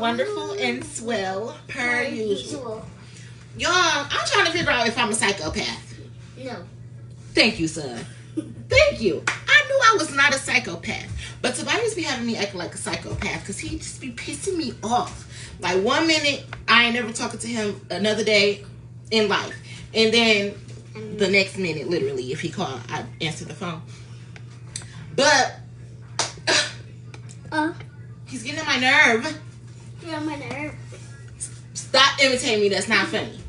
wonderful and swell per usual. Y'all, I'm trying to figure out if I'm a psychopath. No. Thank you, son. Thank you. I knew I was not a psychopath. But Tobias be having me acting like a psychopath because he just be pissing me off. Like 1 minute, I ain't never talking to him another day in life. And then the next minute, literally, if he called, I answer the phone. But he's getting on my nerve. You're on my nerve. Stop imitating me. That's not funny.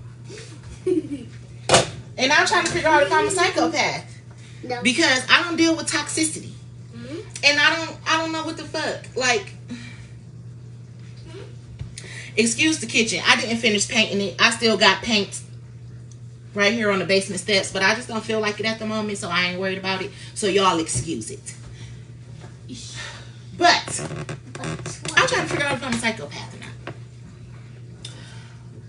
And I'm trying to figure out if I'm a psychopath. No. Because I don't deal with toxicity. Mm-hmm. And I don't know what the fuck. Like, excuse the kitchen. I didn't finish painting it. I still got paint right here on the basement steps. But I just don't feel like it at the moment. So I ain't worried about it. So y'all excuse it. But I'm trying to figure out if I'm a psychopath or not.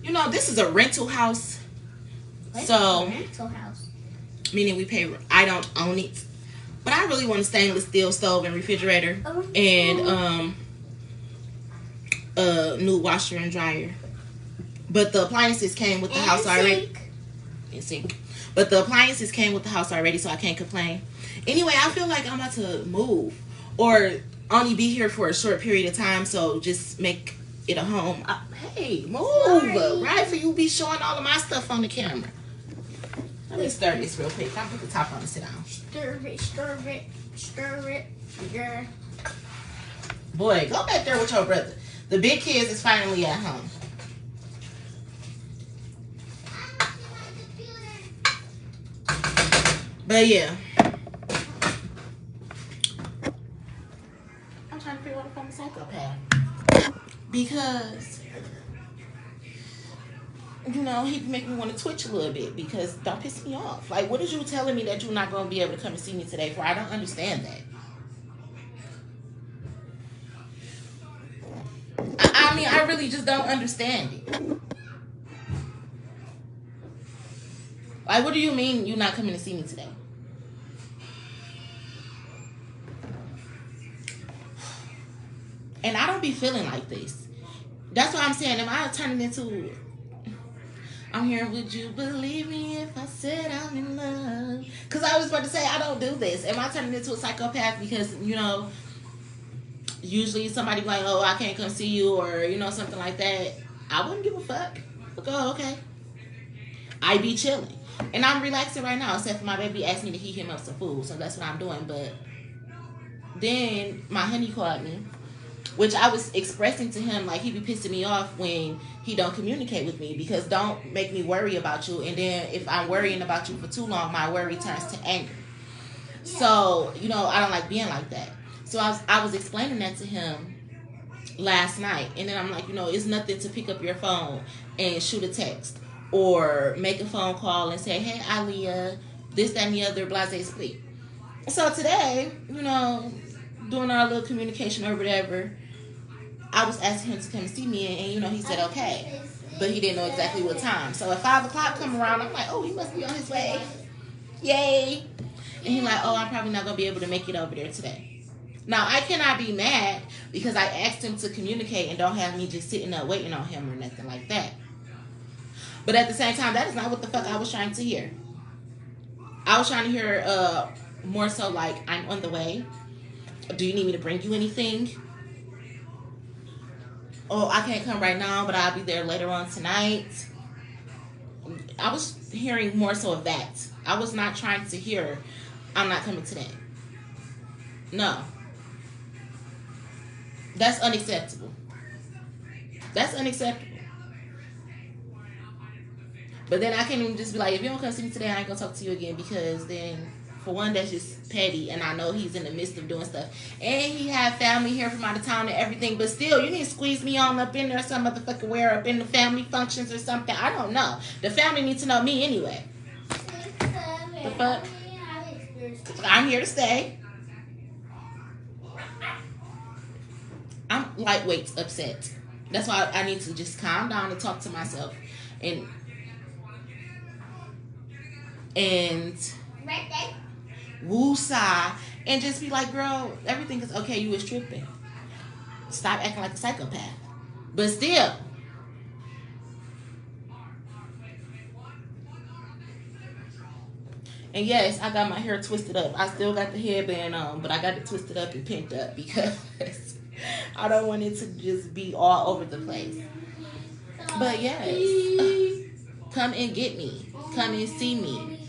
You know, this is a rental house. So, rental house. Meaning we pay. I don't own it, but I really want a stainless steel stove and refrigerator and a new washer and dryer. But the appliances came with the house already. And sink. But the appliances came with the house already, so I can't complain. Anyway, I feel like I'm about to move or only be here for a short period of time, so just make it a home. Hey, move! Right for you be showing all of my stuff on the camera. Let me stir this real quick. I'll put the top on and sit down. Stir it, stir it, stir it, yeah. Boy, go back there with your brother. The big kids is finally at home. But yeah. I'm trying to figure out if I'm a psychopath. Because, you know, he make me want to twitch a little bit because don't piss me off. Like, what is you telling me that you're not going to be able to come and see me today for? I don't understand that. I mean, I really just don't understand it. Like, what do you mean you're not coming to see me today? And I don't be feeling like this. That's what I'm saying. Am I turning into... I'm here, would you believe me if I said I'm in love? Because I was about to say, I don't do this. Am I turning into a psychopath because, you know, usually somebody be like, oh, I can't come see you or, you know, something like that. I wouldn't give a fuck. Like, oh, okay. I be chilling. And I'm relaxing right now, except for my baby asked me to heat him up some food. So that's what I'm doing. But then my honey called me, which I was expressing to him, like, he be pissing me off when he don't communicate with me, because don't make me worry about you. And then if I'm worrying about you for too long, my worry turns to anger. So, you know, I don't like being like that. So I was explaining that to him last night. And then I'm like, you know, it's nothing to pick up your phone and shoot a text or make a phone call and say, hey, Aliyah, this, that, and the other, blase split. So today, you know, doing our little communication or whatever, I was asking him to come see me, and you know, he said okay, but he didn't know exactly what time. So at 5 o'clock come around, I'm like, oh, he must be on his way, yay! And he's like, oh, I'm probably not gonna be able to make it over there today. Now I cannot be mad because I asked him to communicate and don't have me just sitting up waiting on him or nothing like that. But at the same time, that is not what the fuck I was trying to hear. I was trying to hear more so like, I'm on the way. Do you need me to bring you anything? Oh, I can't come right now, but I'll be there later on tonight. I was hearing more so of that. I was not trying to hear, I'm not coming today. No. That's unacceptable. That's unacceptable. But then I can't even just be like, if you don't come see me today, I ain't gonna talk to you again, because then, for one, that's just petty, and I know he's in the midst of doing stuff. And he had family here from out of town and everything, but still, you need to squeeze me on up in there some motherfucking where, up in the family functions or something. I don't know. The family needs to know me anyway. The fuck? I'm here to stay. I'm lightweight upset. That's why I need to just calm down and talk to myself. And woosah, and just be like, girl, everything is okay. You was tripping. Stop acting like a psychopath. But still. And yes, I got my hair twisted up. I still got the headband on, but I got it twisted up and pinned up because I don't want it to just be all over the place. But yes, come and get me. Come and see me.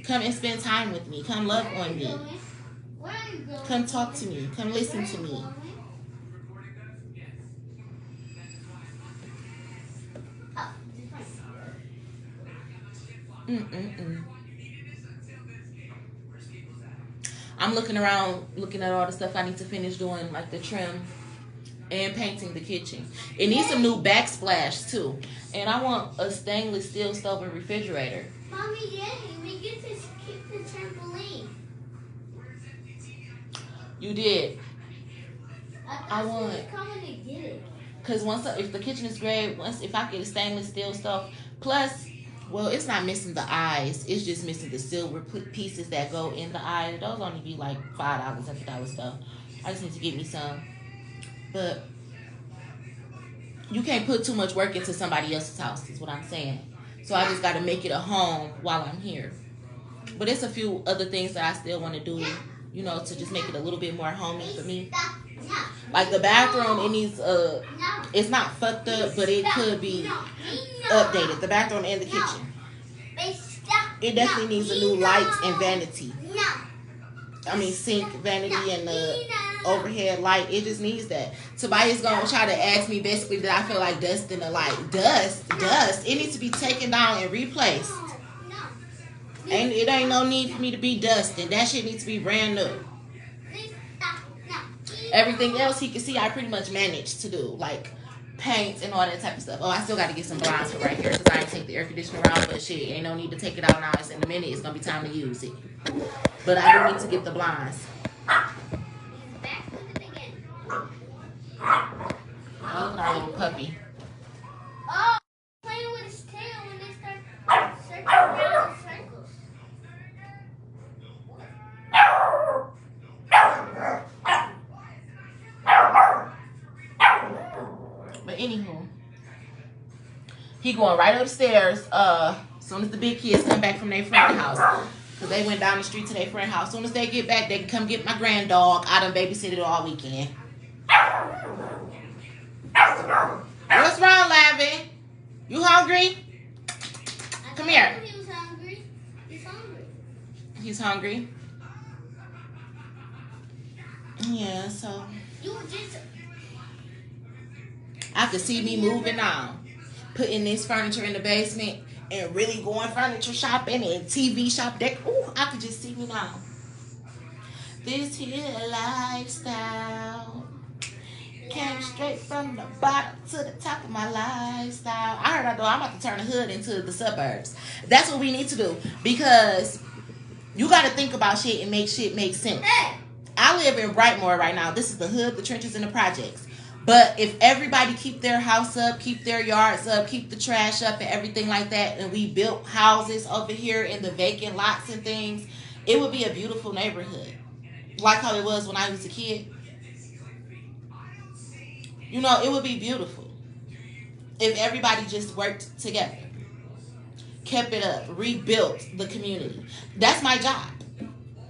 Come and spend time with me. Come love on me. Come talk to me. Come listen to me. I'm looking around, looking at all the stuff I need to finish doing, like the trim and painting the kitchen. It needs some new backsplash too. And I want a stainless steel stove and refrigerator. Mommy, we get to keep the trampoline. You did. I want it. Coming to get it. Cause if the kitchen is great, if I get a stainless steel stove, plus, well, it's not missing the eyes. It's just missing the silver pieces that go in the eye. Those only be like $5 at the dollar store. I just need to get me some. But you can't put too much work into somebody else's house, is what I'm saying. So I just got to make it a home while I'm here. But there's a few other things that I still want to do, you know, to just make it a little bit more homey for me. Like the bathroom, it needs it's not fucked up, but it could be updated. The bathroom and the kitchen. It definitely needs a new lights and vanity. I mean, sink, vanity, and the overhead light. It just needs that. Tobias gonna try to ask me basically that I feel like dust in the light. Dust. It needs to be taken down and replaced. And it ain't no need for me to be dusting. That shit needs to be brand new. Everything else he can see, I pretty much managed to do, like paint and all that type of stuff. Oh, I still got to get some blinds for right here because I ain't take the air conditioner out, but shit, ain't no need to take it out now. It's in a minute. It's gonna be time to use it. But I do need to get the blinds. Oh, look at our little puppy. Oh, playing with his tail when they start circling around in circles. But anywho, he going right upstairs as soon as the big kids come back from their friend's house. Because they went down the street to their friend's house. As soon as they get back, they can come get my grand dog. I done babysitted all weekend. What's wrong, Lavin? You hungry? Come here. He was hungry. He's hungry. He's hungry? Yeah, so You were just... I could see me moving on. Putting this furniture in the basement and really going furniture shopping and TV shop deck. Ooh, I could just see me now. This here lifestyle came straight from the bottom to the top of my lifestyle. I heard I'm about to turn the hood into the suburbs. That's what we need to do because you got to think about shit and make shit make sense. Hey. I live in Brightmoor right now. This is the hood, the trenches, and the projects. But if everybody keep their house up, keep their yards up, keep the trash up and everything like that, and we built houses over here in the vacant lots and things, it would be a beautiful neighborhood. Like how it was when I was a kid. You know, it would be beautiful if everybody just worked together. Kept it up, rebuilt the community. That's my job.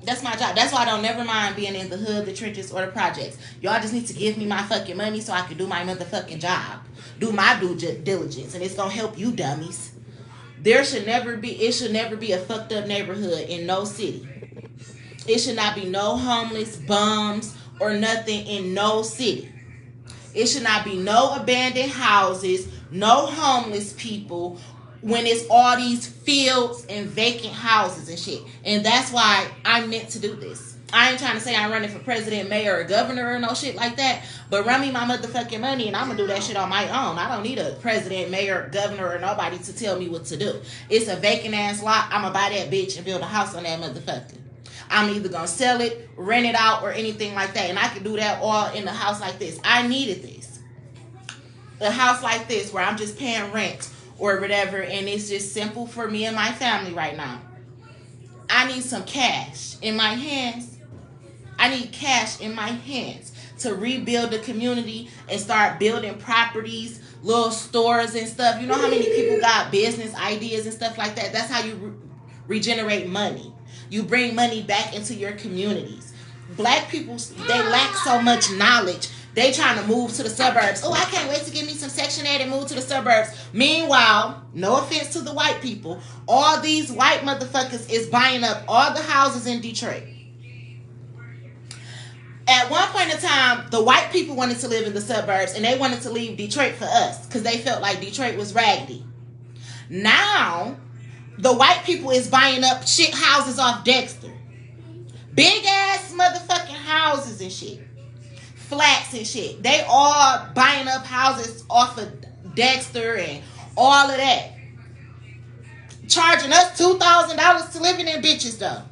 That's my job. That's why I don't never mind being in the hood, the trenches, or the projects. Y'all just need to give me my fucking money so I can do my motherfucking job. Do my due diligence. And it's going to help you dummies. It should never be a fucked up neighborhood in no city. It should not be no homeless bums or nothing in no city. It should not be no abandoned houses, no homeless people, when it's all these fields and vacant houses and shit. And that's why I meant to do this. I ain't trying to say I'm running for president, mayor, or governor or no shit like that. But run me my motherfucking money and I'm going to do that shit on my own. I don't need a president, mayor, governor, or nobody to tell me what to do. It's a vacant ass lot. I'm going to buy that bitch and build a house on that motherfucker. I'm either going to sell it, rent it out, or anything like that. And I can do that all in a house like this. I needed this. A house like this where I'm just paying rent or whatever, and it's just simple for me and my family right now. I need some cash in my hands. I need cash in my hands to rebuild the community and start building properties, little stores and stuff. You know how many people got business ideas and stuff like that? That's how you regenerate money. You bring money back into your communities. Black people, they lack so much knowledge. They trying to move to the suburbs. Oh, I can't wait to give me some Section 8 and move to the suburbs. Meanwhile, no offense to the white people, all these white motherfuckers is buying up all the houses in Detroit. At one point in time, the white people wanted to live in the suburbs and they wanted to leave Detroit for us because they felt like Detroit was raggedy. Now, the white people is buying up shit houses off Dexter. Big ass motherfucking houses and shit. Flats and shit. They all buying up houses off of Dexter and all of that. Charging us $2,000 to live in them bitches though.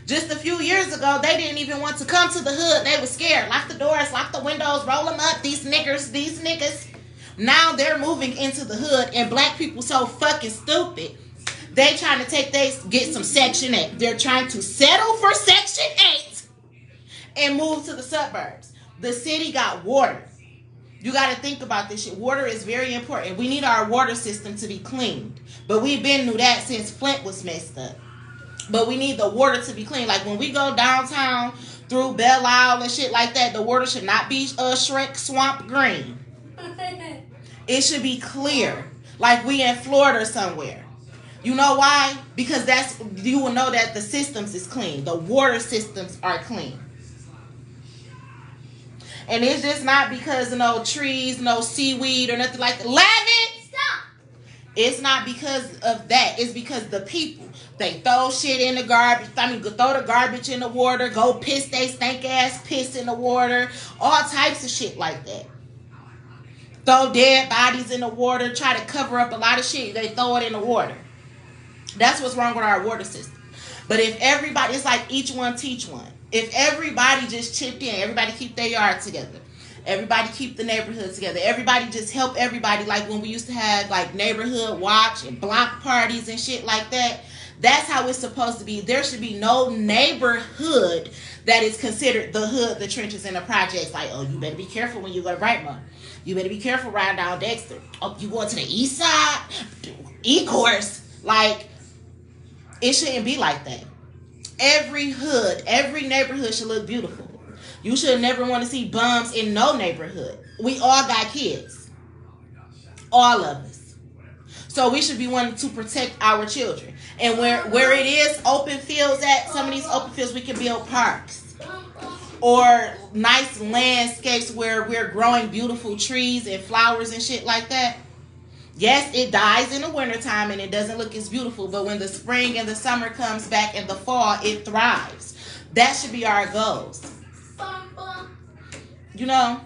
Just a few years ago, they didn't even want to come to the hood. They were scared. Lock the doors, lock the windows, roll them up. These niggas. Now they're moving into the hood, and black people so fucking stupid. They trying to get some Section 8. They're trying to settle for Section 8 and move to the suburbs. The city got water. You got to think about this shit. Water is very important. We need our water system to be cleaned. But we've been through that since Flint was messed up. But we need the water to be clean. Like when we go downtown through Belle Isle and shit like that, the water should not be Shrek Swamp Green. It should be clear. Like we in Florida somewhere. You know why? Because you will know that the systems is clean. The water systems are clean. And it's just not because of no trees, no seaweed or nothing like that. Lavin! Stop! It's not because of that. It's because the people. They throw shit in the garbage. Throw the garbage in the water. Go piss they stank ass piss in the water. All types of shit like that. Throw dead bodies in the water. Try to cover up a lot of shit. They throw it in the water. That's what's wrong with our water system. But if everybody, it's like each one teach one. If everybody just chipped in, everybody keep their yard together. Everybody keep the neighborhood together. Everybody just help everybody. Like when we used to have like neighborhood watch and block parties and shit like that. That's how it's supposed to be. There should be no neighborhood that is considered the hood, the trenches, and the projects. Like, oh, you better be careful when you go to Brightmont. You better be careful riding down Dexter. Oh, you going to the east side? E-course. Like, it shouldn't be like that. Every hood, every neighborhood should look beautiful. You should never want to see bums in no neighborhood. We all got kids. All of us. So we should be wanting to protect our children. And where it is open fields at, some of these open fields we can build parks. Or nice landscapes where we're growing beautiful trees and flowers and shit like that. Yes, it dies in the wintertime and it doesn't look as beautiful. But when the spring and the summer comes back and the fall, it thrives. That should be our goals. You know,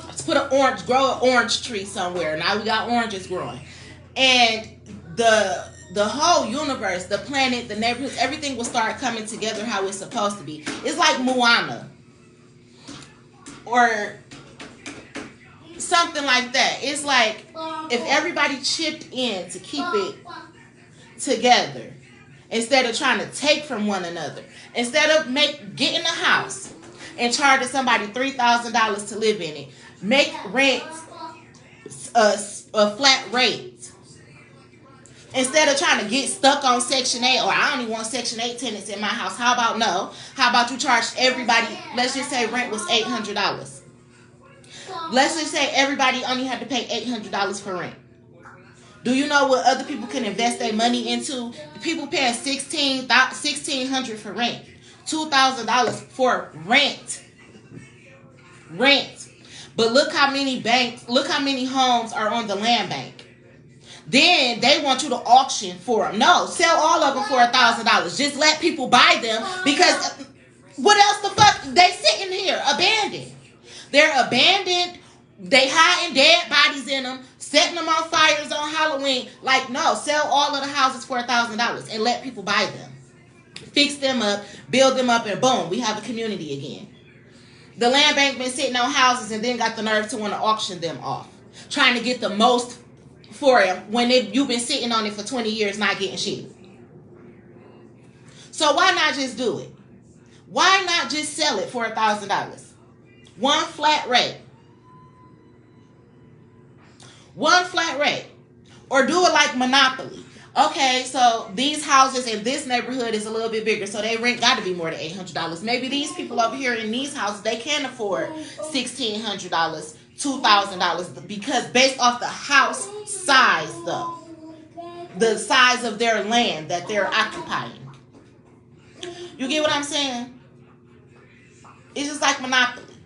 let's grow an orange tree somewhere. Now we got oranges growing. And the whole universe, the planet, the neighborhoods, everything will start coming together how it's supposed to be. It's like Moana. Or something like that. It's like if everybody chipped in to keep it together instead of trying to take from one another. Instead of getting a house and charging somebody $3,000 to live in it. Make rent a flat rate. Instead of trying to get stuck on Section 8, or I don't even want Section 8 tenants in my house. How about you charge everybody, let's just say rent was $800. Let's just say everybody only had to pay $800 for rent. Do you know what other people can invest their money into? People paying $1,600 for rent. $2,000 for rent. But look how many homes are on the land bank. Then they want you to auction for them. No, sell all of them for $1,000. Just let people buy them because what else the fuck? They sitting here abandoned. They're abandoned. They hiding dead bodies in them, setting them on fires on Halloween. Like, no, sell all of the houses for $1,000 and let people buy them. Fix them up, build them up, and boom, we have a community again. The land bank been sitting on houses and then got the nerve to want to auction them off. Trying to get the most for them when you've been sitting on it for 20 years not getting shit. So why not just do it? Why not just sell it for $1,000? One flat rate. One flat rate. Or do it like Monopoly. Okay, so these houses in this neighborhood is a little bit bigger, so they rent got to be more than $800. Maybe these people over here in these houses, they can't afford $1,600, $2,000, because based off the house size, though, the size of their land that they're occupying. You get what I'm saying? It's just like Monopoly.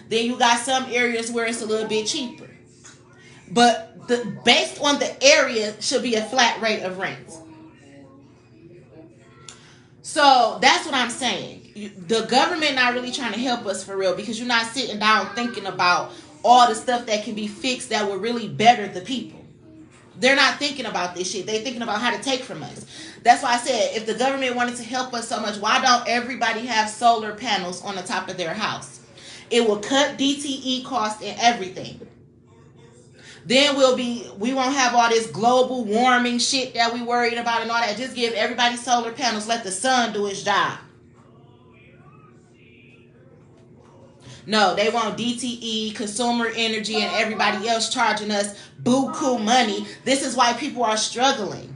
Then you got some areas where it's a little bit cheaper, but based on the area should be a flat rate of rent. So that's what I'm saying. The government not really trying to help us for real, because you're not sitting down thinking about all the stuff that can be fixed that will really better the people. They're not thinking about this shit. They're thinking about how to take from us. That's why I said, if the government wanted to help us so much, why don't everybody have solar panels on the top of their house? It will cut DTE costs and everything. Then we won't have all this global warming shit that we worried about and all that. Just give everybody solar panels. Let the sun do its job. No, they want DTE, consumer energy, and everybody else charging us buku money. This is why people are struggling.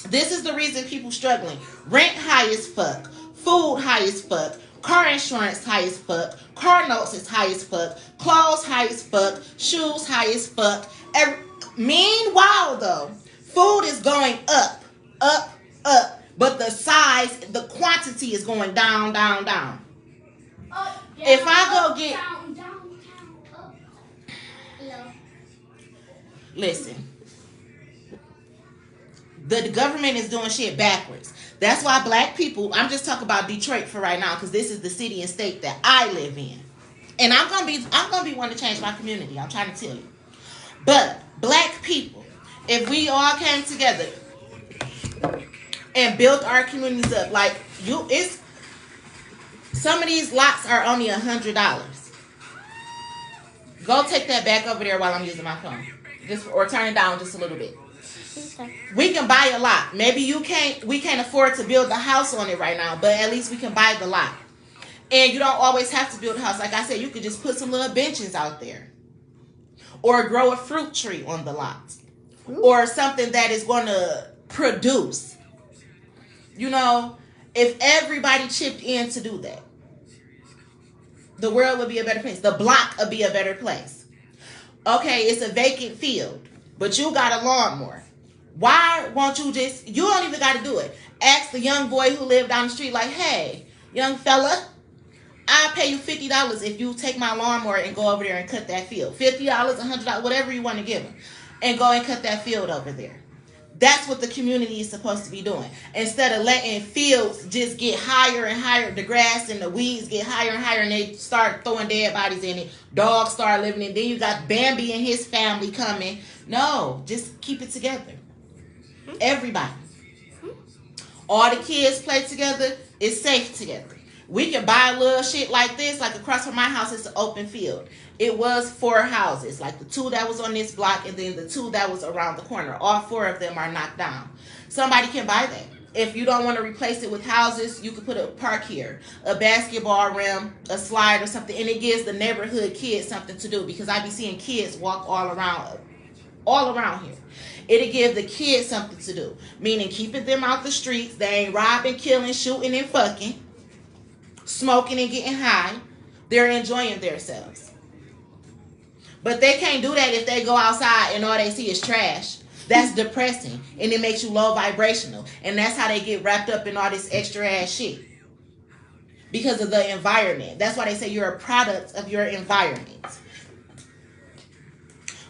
This is the reason people struggling. Rent high as fuck. Food high as fuck. Car insurance high as fuck. Car notes is high as fuck. Clothes high as fuck. Shoes high as fuck. Meanwhile, though, food is going up, up, up. But the size, the quantity is going down, down, down. If I go get... Listen. The government is doing shit backwards. That's why black people, I'm just talking about Detroit for right now, because this is the city and state that I live in. And I'm gonna be one to change my community. I'm trying to tell you. But black people, if we all came together and built our communities up, like some of these lots are only $100. Go take that back over there while I'm using my phone. Or turn it down just a little bit. We can buy a lot. Maybe we can't afford to build the house on it right now, but at least we can buy the lot. And you don't always have to build a house. Like I said, you could just put some little benches out there. Or grow a fruit tree on the lot. Or something that is going to produce. You know, if everybody chipped in to do that, the world would be a better place. The block would be a better place. Okay, it's a vacant field, but you got a lawnmower. Why won't you you don't even got to do it. Ask the young boy who lived down the street, like, hey, young fella, I'll pay you $50 if you take my lawnmower and go over there and cut that field. $50, $100, whatever you want to give him. And go and cut that field over there. That's what the community is supposed to be doing. Instead of letting fields just get higher and higher, the grass and the weeds get higher and higher, and they start throwing dead bodies in it. Dogs start living in it. Then you got Bambi and his family coming. No, just keep it together. Everybody. All the kids play together. It's safe together. We can buy a little shit like this. Like across from my house, it's an open field. It was 4 houses. Like the 2 that was on this block and then the 2 that was around the corner. All 4 of them are knocked down. Somebody can buy that. If you don't want to replace it with houses, you could put a park here, a basketball rim, a slide or something. And it gives the neighborhood kids something to do, because I be seeing kids walk all around here. It'll give the kids something to do. Meaning keeping them out the streets. They ain't robbing, killing, shooting, and fucking. Smoking and getting high. They're enjoying themselves. But they can't do that if they go outside and all they see is trash. That's depressing. And it makes you low vibrational. And that's how they get wrapped up in all this extra ass shit. Because of the environment. That's why they say you're a product of your environment.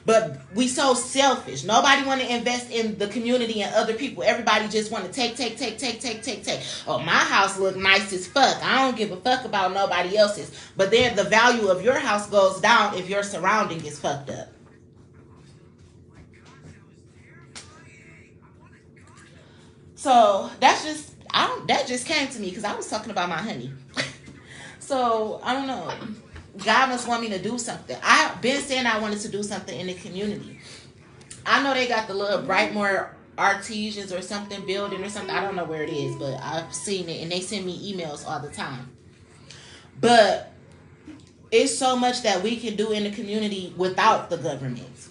But we so selfish. Nobody want to invest in the community and other people. Everybody just want to take. Oh, my house look nice as fuck. I don't give a fuck about nobody else's. But then the value of your house goes down if your surrounding is fucked up. So that just came to me because I was talking about my honey. So I don't know. God must want me to do something. I've been saying I wanted to do something in the community. I know they got the little Brightmoor Artisans or something building or something. I don't know where it is, but I've seen it and they send me emails all the time. But It's so much that we can do in the community without the government.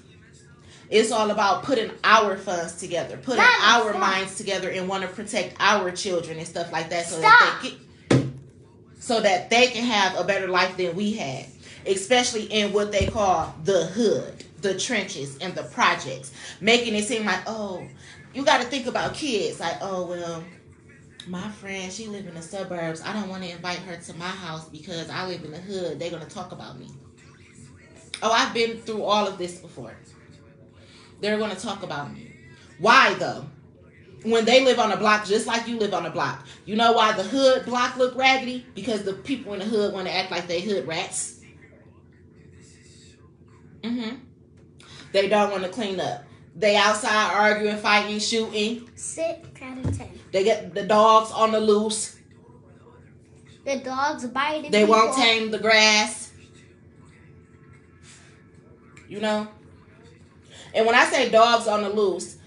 It's all about putting our funds together, putting our minds together, and want to protect our children and stuff like that, so that they can have a better life than we had, especially in what they call the hood, the trenches, and the projects, making it seem like, oh, you got to think about kids. Like, oh, well, my friend, she live in the suburbs. I don't want to invite her to my house because I live in the hood. They're going to talk about me. Oh, I've been through all of this before. They're going to talk about me. Why, though? When they live on a block just like you live on a block. You know why the hood block look raggedy? Because the people in the hood want to act like they hood rats. They don't want to clean up. They outside arguing, fighting, shooting. 6 out of 10. They get the dogs on the loose. The dogs biting. They people. won't tame the grass. You know? And when I say dogs on the loose,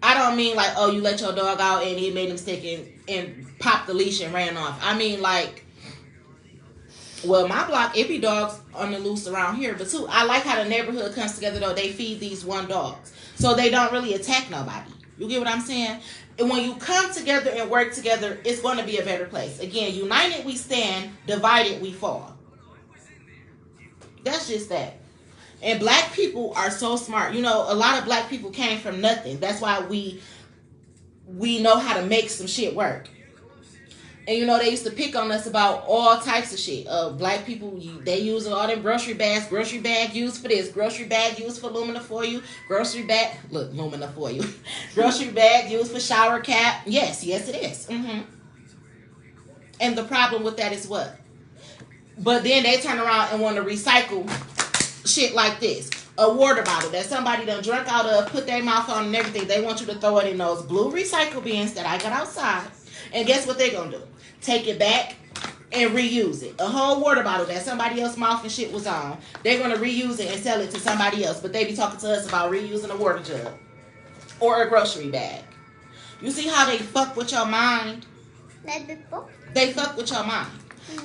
I don't mean like, oh, you let your dog out and he made a mistake and popped the leash and ran off. I mean like, well, my block, it be dogs on the loose around here. But too, I like how the neighborhood comes together though. They feed these one dogs. So they don't really attack nobody. You get what I'm saying? And when you come together and work together, it's going to be a better place. Again, united we stand, divided we fall. That's just that. And black people are so smart. You know, a lot of black people came from nothing. That's why we know how to make some shit work. And you know, they used to pick on us about all types of shit. Black people, they use all them grocery bags. Grocery bag used for this. Grocery bag used for aluminum foil. Grocery bag, look, aluminum foil. Grocery bag used for shower cap. Yes, it is. And the problem with that is what? But then they turn around and want to recycle shit like this. A water bottle that somebody done drunk out of, put their mouth on and everything. They want you to throw it in those blue recycle bins that I got outside. And guess what they're going to do? Take it back and reuse it. A whole water bottle that somebody else's mouth and shit was on. They're going to reuse it and sell it to somebody else. But they be talking to us about reusing a water jug. Or a grocery bag. You see how they fuck with your mind? They fuck with your mind.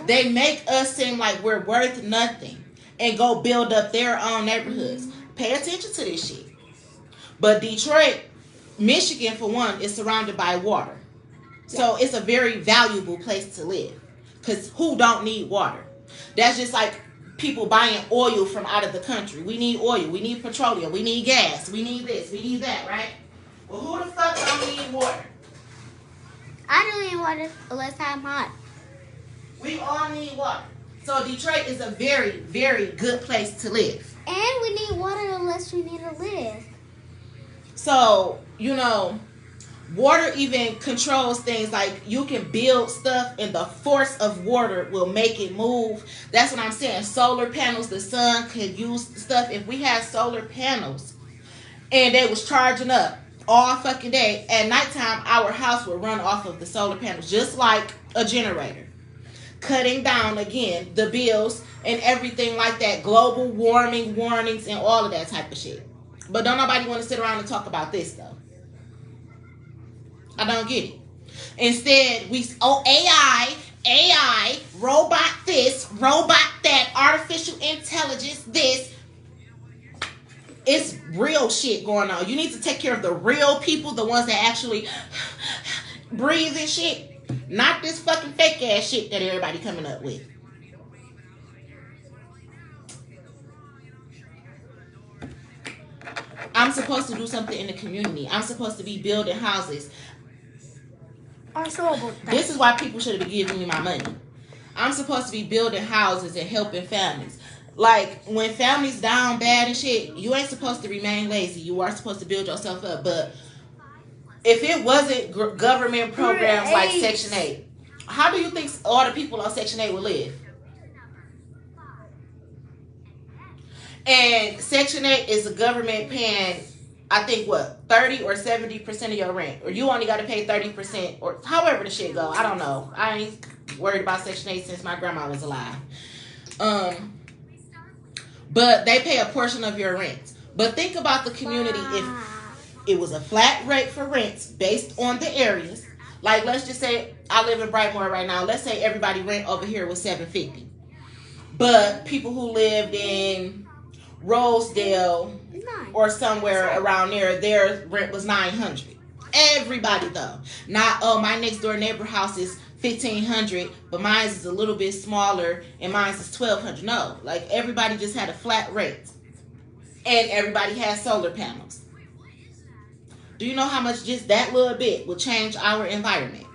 They make us seem like we're worth nothing. And go build up their own neighborhoods. Pay attention to this shit. But Detroit, Michigan, for one, is surrounded by water. So it's a very valuable place to live. Because who don't need water? That's just like people buying oil from out of the country. We need oil. We need petroleum. We need gas. We need this. We need that, right? Well, who the fuck don't need water? I don't need water unless I'm hot. We all need water. So Detroit is a very, very good place to live. And we need water unless we need to live. So, you know, water even controls things like you can build stuff and the force of water will make it move. That's what I'm saying. Solar panels, the sun could use stuff. If we had solar panels and they was charging up all fucking day, at nighttime our house would run off of the solar panels just like a generator. Cutting down, again, the bills and everything like that. Global warming warnings and all of that type of shit. But don't nobody want to sit around and talk about this, though. I don't get it. Instead, AI, robot this, robot that, artificial intelligence this. It's real shit going on. You need to take care of the real people, the ones that actually breathe and shit. Not this fucking fake ass shit that everybody coming up with. I'm supposed to do something in the community. I'm supposed to be building houses. This is why people should be giving me my money. I'm supposed to be building houses and helping families. Like, when families down bad and shit, you ain't supposed to remain lazy. You are supposed to build yourself up. But if it wasn't government programs like Section 8, how do you think all the people on Section 8 would live? And Section 8 is the government paying, I think, what, 30 or 70% of your rent. Or you only got to pay 30%, or however the shit go. I don't know. I ain't worried about Section 8 since my grandma was alive. But they pay a portion of your rent. But think about the community if it was a flat rate for rents based on the areas. Like, let's just say I live in Brightmoor right now. Let's say everybody rent over here was $750. But people who lived in Rosedale or somewhere around there, their rent was $900. Everybody though, not my next door neighbor house is $1,500, but mine is a little bit smaller and mine is $1,200. No, like everybody just had a flat rate, and everybody had solar panels. Do you know how much just that little bit will change our environment?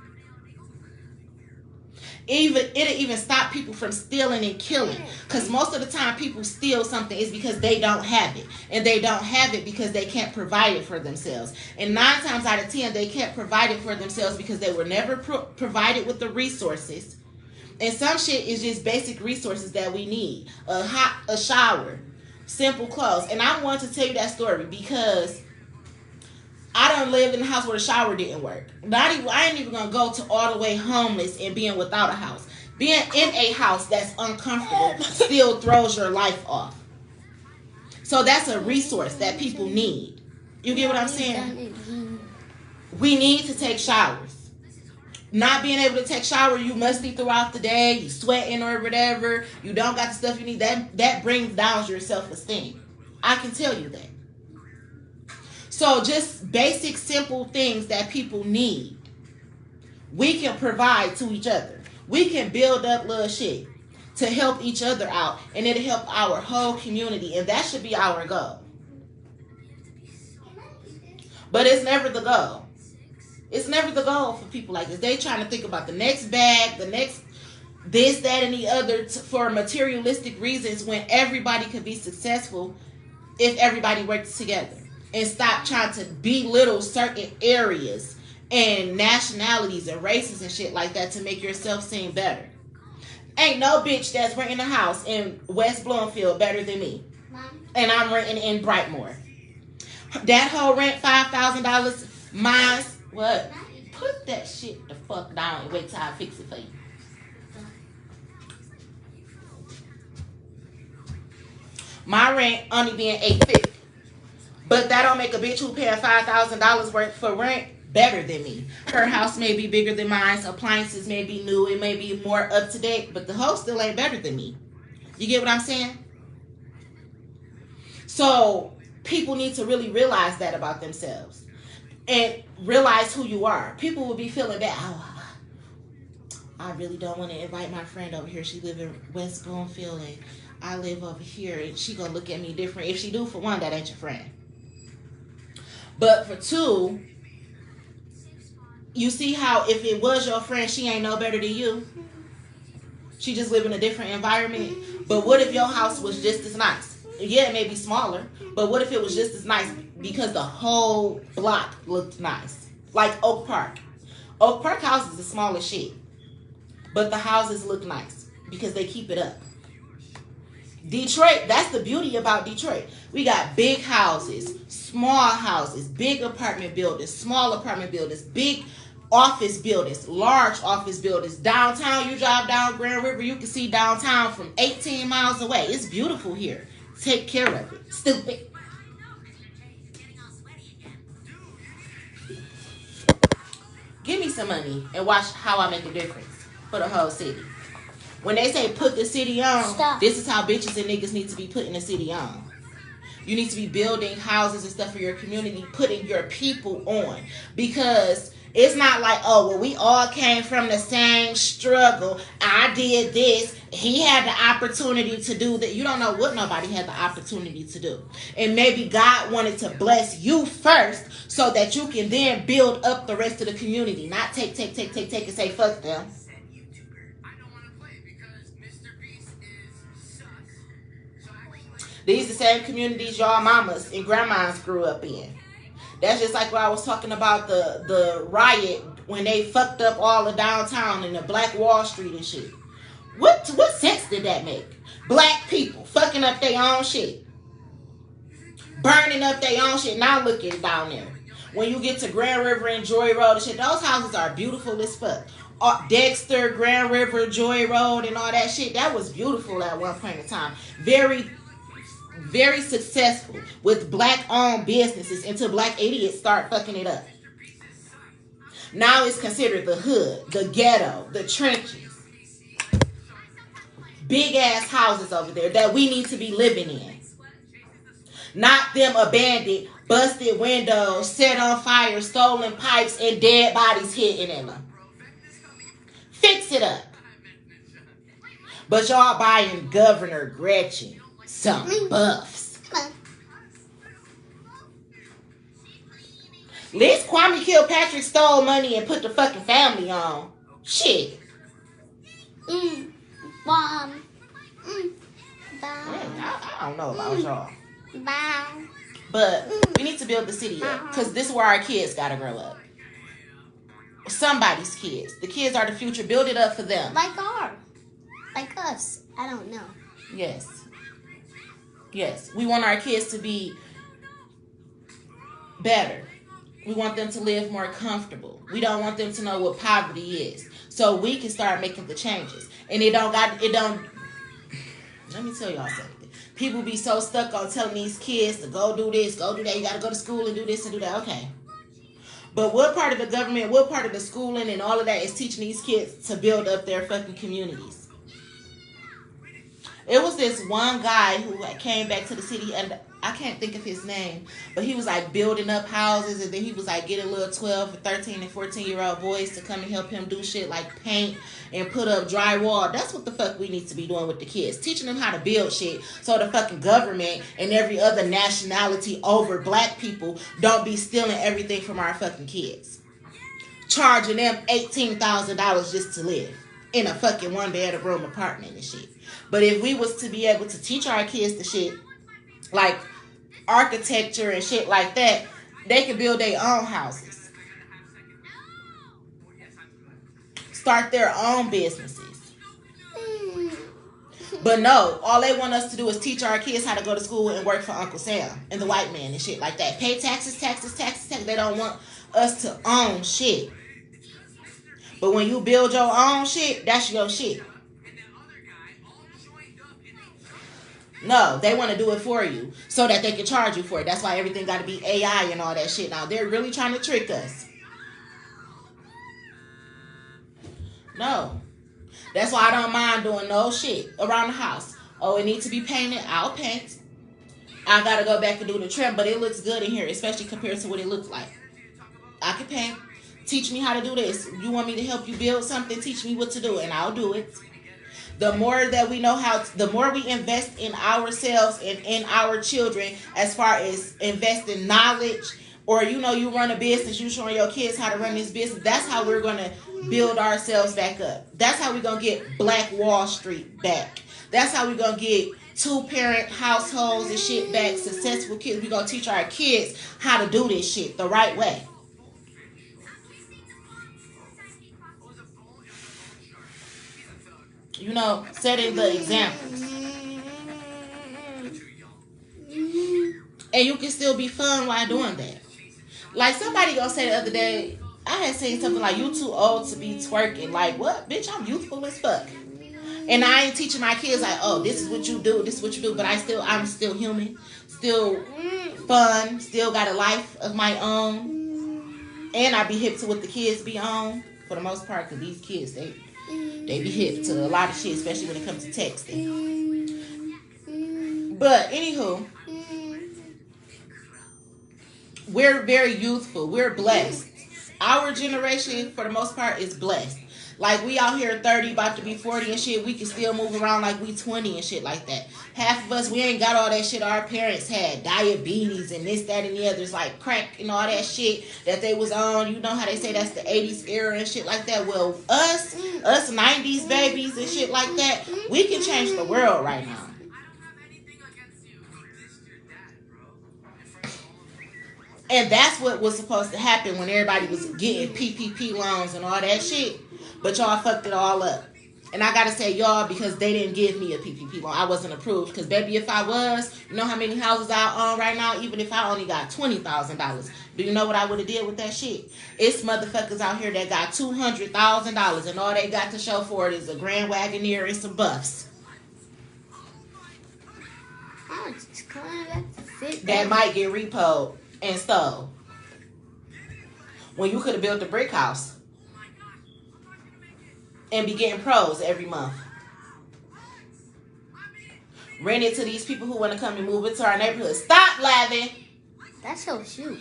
It'll even stop people from stealing and killing. Because most of the time people steal something is because they don't have it. And they don't have it because they can't provide it for themselves. And 9 times out of 10, they can't provide it for themselves because they were never provided with the resources. And some shit is just basic resources that we need. A shower, simple clothes. And I want to tell you that story because I done lived in a house where the shower didn't work. I ain't even gonna go to all the way homeless and being without a house. Being in a house that's uncomfortable still throws your life off. So that's a resource that people need. You get what I'm saying? We need to take showers. Not being able to take shower, you musty throughout the day, you sweating or whatever, you don't got the stuff you need, that brings down your self-esteem. I can tell you that. So just basic, simple things that people need, we can provide to each other. We can build up little shit to help each other out, and it'll help our whole community, and that should be our goal. But it's never the goal. It's never the goal for people like this. They trying to think about the next bag, the next this, that, and the other for materialistic reasons when everybody could be successful if everybody works together. And stop trying to belittle certain areas and nationalities and races and shit like that to make yourself seem better. Ain't no bitch that's renting a house in West Bloomfield better than me. And I'm renting in Brightmoor. That whole rent, $5,000. Mine's, what? Put that shit the fuck down and wait till I fix it for you. My rent only being $850. But that don't make a bitch who paying $5,000 worth for rent better than me. Her house may be bigger than mine. Appliances may be new. It may be more up to date. But the hoe still ain't better than me. You get what I'm saying? So people need to really realize that about themselves. And realize who you are. People will be feeling bad. Oh, I really don't want to invite my friend over here. She live in West Bloomfield and I live over here. And she gonna look at me different. If she do, for one, that ain't your friend. But for two, you see how if it was your friend, she ain't no better than you. She just live in a different environment. But what if your house was just as nice? Yeah, it may be smaller, but what if it was just as nice because the whole block looked nice? Like Oak Park. Oak Park house is the smallest shit. But the houses look nice because they keep it up. Detroit, that's the beauty about Detroit. We got big houses, small houses, big apartment buildings, small apartment buildings, big office buildings, large office buildings. Downtown, you drive down Grand River, you can see downtown from 18 miles away. It's beautiful here. Take care of it. Stupid. Give me some money and watch how I make a difference for the whole city. When they say put the city on, this is how bitches and niggas need to be putting the city on. You need to be building houses and stuff for your community, putting your people on. Because it's not like, oh, well, we all came from the same struggle. I did this. He had the opportunity to do that. You don't know what nobody had the opportunity to do. And maybe God wanted to bless you first so that you can then build up the rest of the community. Not take and say, fuck them. These the same communities y'all mamas and grandmas grew up in. That's just like what I was talking about the riot when they fucked up all of downtown and the Black Wall Street and shit. What sense did that make? Black people fucking up their own shit. Burning up their own shit. Now look at it down there. When you get to Grand River and Joy Road and shit, those houses are beautiful as fuck. Dexter, Grand River, Joy Road and all that shit, that was beautiful at one point in time. Very successful with black-owned businesses until black idiots start fucking it up. Now it's considered the hood, the ghetto, the trenches. big ass houses over there that we need to be living in. Not them abandoned, busted windows, set on fire, stolen pipes, and dead bodies hidden in them. Fix it up. But y'all buying Governor Gretchen some buffs. At least Kwame Kilpatrick stole money and put the fucking family on. Shit. Mom. I don't know about y'all. Bye. But we need to build the city up. Because this is where our kids got to grow up. Somebody's kids. The kids are the future. Build it up for them. Like us. I don't know. Yes. Yes. We want our kids to be better. We want them to live more comfortable. We don't want them to know what poverty is. So we can start making the changes. And let me tell y'all something. People be so stuck on telling these kids to go do this, go do that. You got to go to school and do this and do that. Okay. But what part of the government, what part of the schooling and all of that is teaching these kids to build up their fucking communities? It was this one guy who came back to the city, and I can't think of his name, but he was like building up houses, and then he was like getting little 12, 13, and 14-year-old boys to come and help him do shit like paint and put up drywall. That's what the fuck we need to be doing with the kids. Teaching them how to build shit so the fucking government and every other nationality over black people don't be stealing everything from our fucking kids. Charging them $18,000 just to live in a fucking one-bedroom apartment and shit. But if we was to be able to teach our kids the shit like architecture and shit like that, they could build their own houses. Start their own businesses. But no, all they want us to do is teach our kids how to go to school and work for Uncle Sam and the white man and shit like that. Pay taxes. They don't want us to own shit. But when you build your own shit, that's your shit. No, they want to do it for you so that they can charge you for it. That's why everything got to be AI and all that shit. Now, they're really trying to trick us. No. That's why I don't mind doing no shit around the house. Oh, it needs to be painted. I'll paint. I got to go back and do the trim, but it looks good in here, especially compared to what it looks like. I can paint. Teach me how to do this. You want me to help you build something? Teach me what to do, and I'll do it. The more that we know the more we invest in ourselves and in our children, as far as investing knowledge, or you run a business, you showing your kids how to run this business, that's how we're going to build ourselves back up. That's how we're going to get Black Wall Street back. That's how we're going to get 2-parent households and shit back, successful kids. We're going to teach our kids how to do this shit the right way. Setting the examples. And you can still be fun while doing that. Like somebody gonna say the other day, I had seen something like, you too old to be twerking. Like, what? Bitch, I'm youthful as fuck. And I ain't teaching my kids like, oh, this is what you do, this is what you do. But I'm still human, still fun, still got a life of my own. And I be hip to what the kids be on, for the most part, because these kids, they be hip to a lot of shit, especially when it comes to texting. But anywho, we're very youthful. We're blessed. Our generation, for the most part, is blessed. Like, we out here 30, about to be 40 and shit. We can still move around like we 20 and shit like that. Half of us, we ain't got all that shit our parents had. Diabetes and this, that, and the others. Like crack and all that shit that they was on. You know how they say that's the 80s era and shit like that? Well, us 90s babies and shit like that, we can change the world right now. And that's what was supposed to happen when everybody was getting PPP loans and all that shit. But y'all fucked it all up. And I gotta say y'all because they didn't give me a PPP loan. I wasn't approved. Because baby, if I was, you know how many houses I own right now? Even if I only got $20,000. Do you know what I would have did with that shit? It's motherfuckers out here that got $200,000 and all they got to show for it is a Grand Wagoneer and some buffs. That might get repoed and stole. When you could have built a brick house and be getting pros every month. rent it to these people who want to come and move into our neighborhood. Stop laughing. That's your shoe.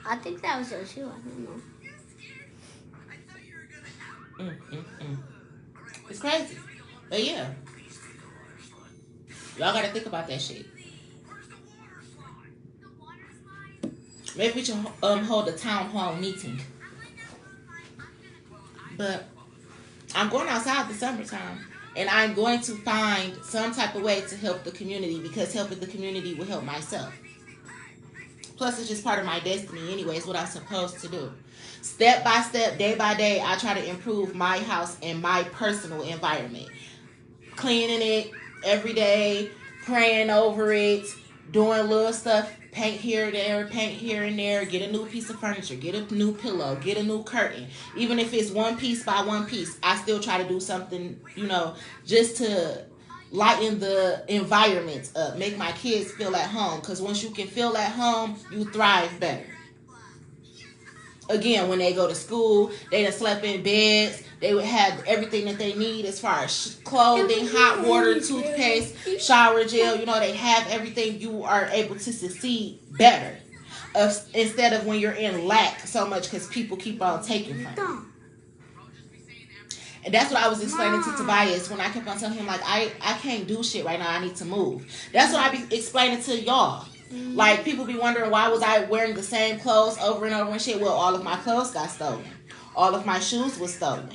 I think that was your shoe. I don't know. It's crazy. But yeah. Y'all gotta think about that shit. Maybe we should hold a town hall meeting. But I'm going outside the summertime, and I'm going to find some type of way to help the community, because helping the community will help myself. Plus, it's just part of my destiny anyway. It's what I'm supposed to do. Step by step, day by day, I try to improve my house and my personal environment. Cleaning it every day, praying over it, doing little stuff, paint here and there, get a new piece of furniture, get a new pillow, get a new curtain. Even if it's one piece by one piece, I still try to do something, just to lighten the environment up, make my kids feel at home. Because once you can feel at home, you thrive better. Again, when they go to school, they done slept in beds. They would have everything that they need as far as clothing, hot water, toothpaste, shower gel. They have everything. You are able to succeed better. Instead of when you're in lack so much because people keep on taking from you. And that's what I was explaining to Tobias when I kept on telling him, like, I can't do shit right now. I need to move. That's what I be explaining to y'all. Like, people be wondering, why was I wearing the same clothes over and over and shit? Well, all of my clothes got stolen. All of my shoes were stolen.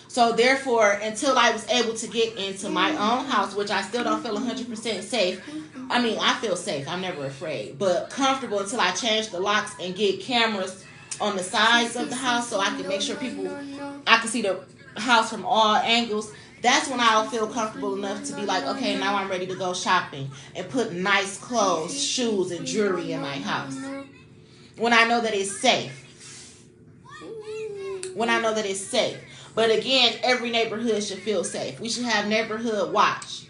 So, therefore, until I was able to get into my own house, which I still don't feel 100% safe. I mean, I feel safe. I'm never afraid. But comfortable until I change the locks and get cameras on the sides of the house so I can make sure I can see the house from all angles. That's when I'll feel comfortable enough to be like, okay, now I'm ready to go shopping and put nice clothes, shoes, and jewelry in my house. When I know that it's safe. But again, every neighborhood should feel safe. We should have neighborhood watch.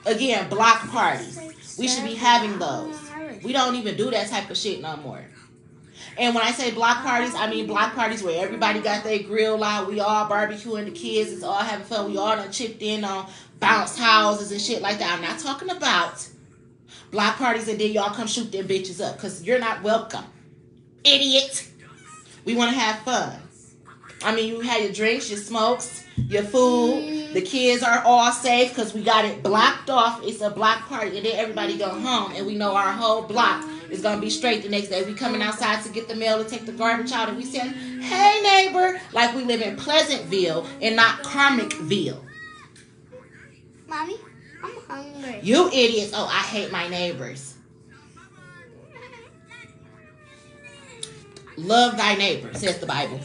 Again, block parties. We should be having those. We don't even do that type of shit no more. And when I say block parties, I mean block parties where everybody got their grill out. We all barbecuing, the kids is all having fun. We all done chipped in on bounce houses and shit like that. I'm not talking about block parties and then y'all come shoot them bitches up, because you're not welcome. Idiot. We want to have fun. I mean, you have your drinks, your smokes, your food. The kids are all safe because we got it blocked off. It's a block party. And then everybody go home and we know our whole block is going to be straight the next day. We coming outside to get the mail to take the garbage out, and we saying, hey, neighbor, like we live in Pleasantville and not Karmicville. Mommy, I'm hungry. You idiots. Oh, I hate my neighbors. Love thy neighbor, says the Bible.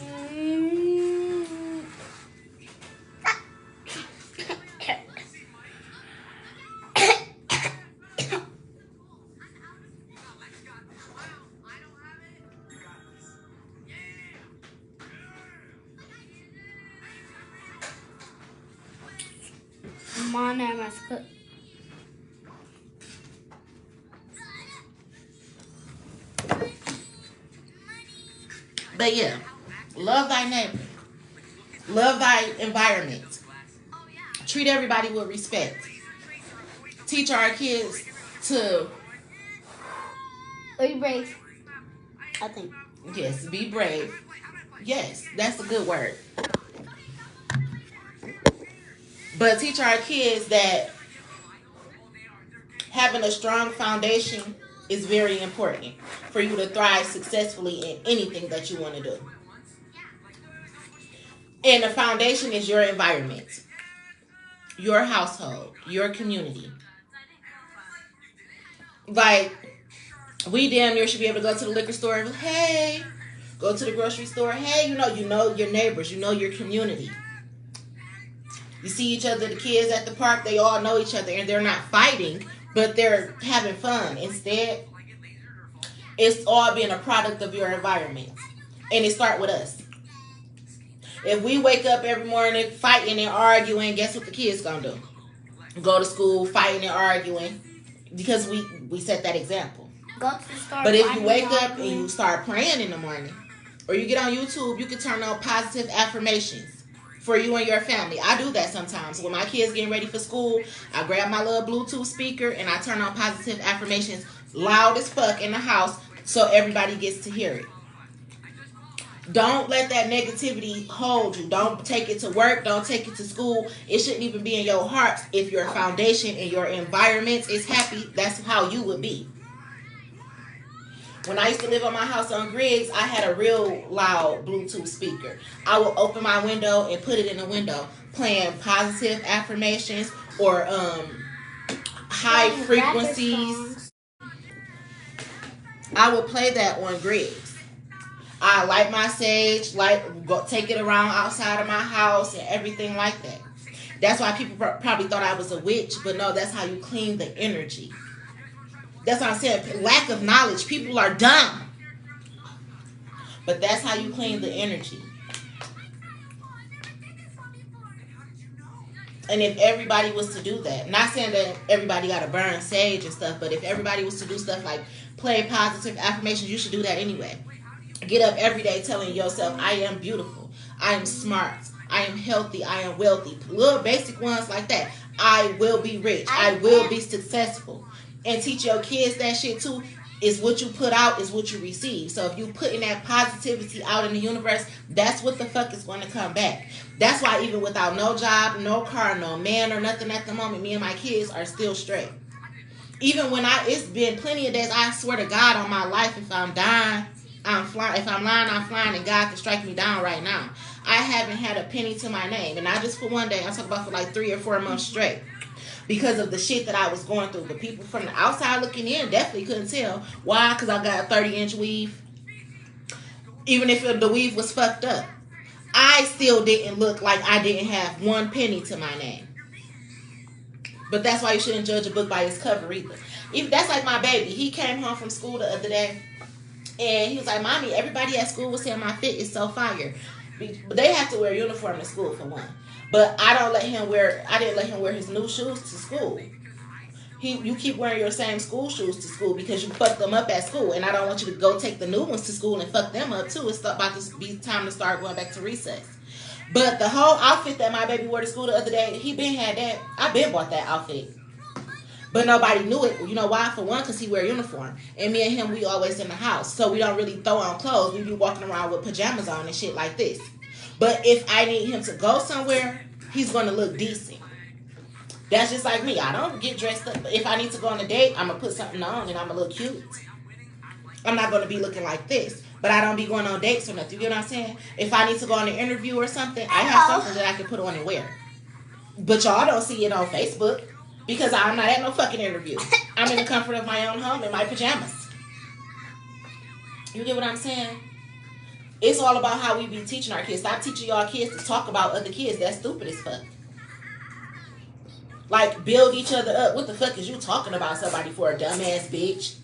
Mom, I must cook. But yeah, love thy neighbor. Love thy environment. Treat everybody with respect. Teach our kids to be brave. I think. Yes, be brave. Yes, that's a good word. But teach our kids that having a strong foundation is very important for you to thrive successfully in anything that you want to do. And the foundation is your environment, your household, your community. Like, we damn near should be able to go to the liquor store and hey, go to the grocery store. Hey, you know your neighbors, you know your community. You see each other, the kids at the park, they all know each other and they're not fighting, but they're having fun. Instead, it's all being a product of your environment. And it starts with us. If we wake up every morning fighting and arguing, guess what the kids gonna do? Go to school fighting and arguing because we set that example. Go to the store. But if you wake up and you start praying in the morning, or you get on YouTube, you can turn on positive affirmations. for you and your family. I do that sometimes. When my kids getting ready for school, I grab my little Bluetooth speaker and I turn on positive affirmations loud as fuck in the house so everybody gets to hear it. Don't let that negativity hold you. Don't take it to work. Don't take it to school. It shouldn't even be in your heart. If your foundation and your environment is happy, that's how you would be. When I used to live on my house on Griggs, I had a real loud Bluetooth speaker. I would open my window and put it in the window, playing positive affirmations or high frequencies. I would play that on Griggs. I light my sage, take it around outside of my house and everything like that. That's why people probably thought I was a witch, but no, that's how you clean the energy. That's what I'm saying. Lack of knowledge. People are dumb. But that's how you clean the energy. And if everybody was to do that, not saying that everybody got to burn sage and stuff, but if everybody was to do stuff like play positive affirmations, you should do that anyway. Get up every day telling yourself, I am beautiful, I am smart, I am healthy, I am wealthy. Little basic ones like that. I will be rich, I will be successful. And teach your kids that shit too. Is what you put out is what you receive. So if you putting that positivity out in the universe, that's what the fuck is going to come back. That's why even without no job, no car, no man or nothing at the moment, me and my kids are still straight. Even when it's been plenty of days, I swear to God on my life, if I'm dying, I'm flying. If I'm lying, I'm flying, and God can strike me down right now. I haven't had a penny to my name, and not just for one day. I'm talking about for like 3 or 4 months straight, because of the shit that I was going through. The people from the outside looking in definitely couldn't tell. Why? Because I got a 30-inch weave. Even if the weave was fucked up, I still didn't look like I didn't have 1 penny to my name. But that's why you shouldn't judge a book by its cover either. That's like my baby. He came home from school the other day, and he was like, Mommy, everybody at school was saying my fit is so fire. But they have to wear a uniform to school for one. But I didn't let him wear his new shoes to school. You keep wearing your same school shoes to school because you fucked them up at school. And I don't want you to go take the new ones to school and fuck them up too. It's about to be time to start going back to recess. But the whole outfit that my baby wore to school the other day, he been had that. I been bought that outfit. But nobody knew it. You know why? For one, because he wear a uniform. And me and him, we always in the house. So we don't really throw on clothes. We be walking around with pajamas on and shit like this. But if I need him to go somewhere, he's going to look decent. That's just like me. I don't get dressed up. If I need to go on a date, I'm going to put something on and I'm a little cute. I'm not going to be looking like this. But I don't be going on dates or nothing. You get what I'm saying? If I need to go on an interview or something, I have something that I can put on and wear. But y'all don't see it on Facebook because I'm not at no fucking interview. I'm in the comfort of my own home in my pajamas. You get what I'm saying? It's all about how we be teaching our kids. Stop teaching y'all kids to talk about other kids. That's stupid as fuck. Like, build each other up. What the fuck is you talking about somebody for, a dumbass bitch?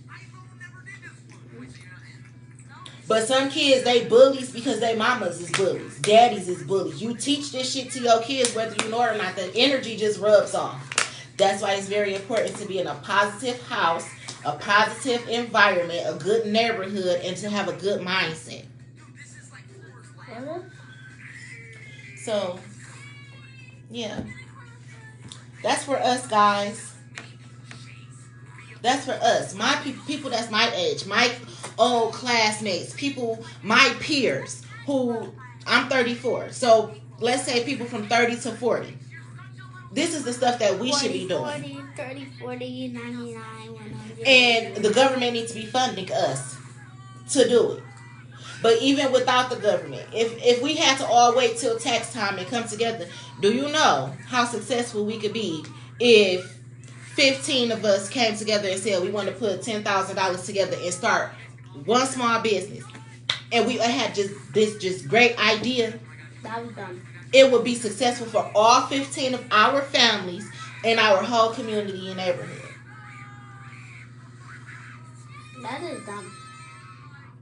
But some kids, they bullies because they mamas is bullies. Daddies is bullies. You teach this shit to your kids whether you know it or not. The energy just rubs off. That's why it's very important to be in a positive house, a positive environment, a good neighborhood, and to have a good mindset. So, yeah. That's for us, guys. That's for us. My people that's my age, my old classmates, people, my peers, who, I'm 34. So, let's say people from 30 to 40. This is the stuff that we should be doing. 30, 40, 99, 100. And the government needs to be funding us to do it. But even without the government, if we had to all wait till tax time and come together, do you know how successful we could be if 15 of us came together and said we want to put $10,000 together and start one small business, and we had just great idea? That was done. It would be successful for all 15 of our families and our whole community and neighborhood. That is dumb.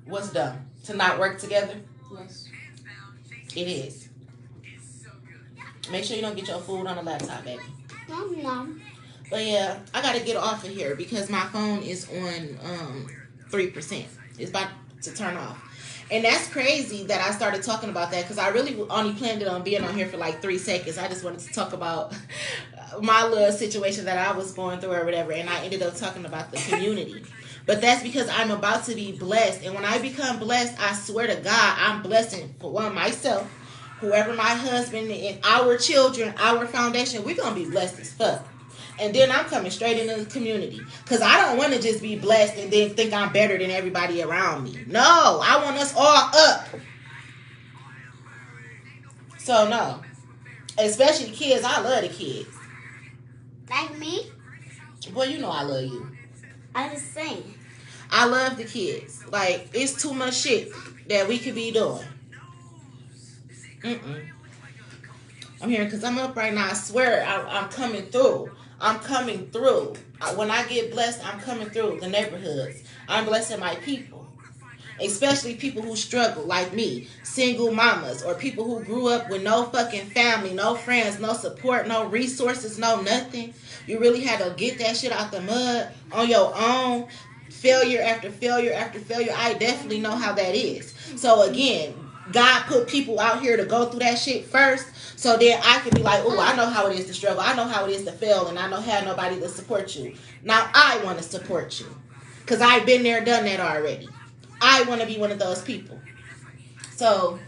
What's dumb? To not work together? Yes. It is. Make sure you don't get your food on the laptop, baby. No. But yeah, I gotta get off of here because my phone is on 3%. It's about to turn off. And that's crazy that I started talking about that because I really only planned it on being on here for like 3 seconds. I just wanted to talk about my little situation that I was going through or whatever, and I ended up talking about the community. But that's because I'm about to be blessed, and when I become blessed, I swear to God, I'm blessing for one myself, whoever my husband and our children, our foundation. We're gonna be blessed as fuck. And then I'm coming straight into the community. Because I don't want to just be blessed and then think I'm better than everybody around me. No, I want us all up. So, no. Especially the kids. I love the kids. Like me? Boy, you know I love you. I just saying. I love the kids. Like, it's too much shit that we could be doing. I'm here because I'm up right now. I swear I'm coming through. I'm coming through. When I get blessed, I'm coming through the neighborhoods. I'm blessing my people. Especially people who struggle like me. Single mamas or people who grew up with no fucking family, no friends, no support, no resources, no nothing. You really had to get that shit out the mud on your own. Failure after failure after failure. I definitely know how that is. So again, God put people out here to go through that shit first. So then I can be like, oh, I know how it is to struggle. I know how it is to fail. And I know how nobody to support you. Now I want to support you. Because I've been there, done that already. I want to be one of those people. So,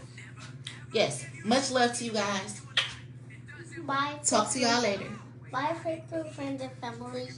yes. Much love to you guys. Bye. Talk to y'all later. Bye, faithful friends and family.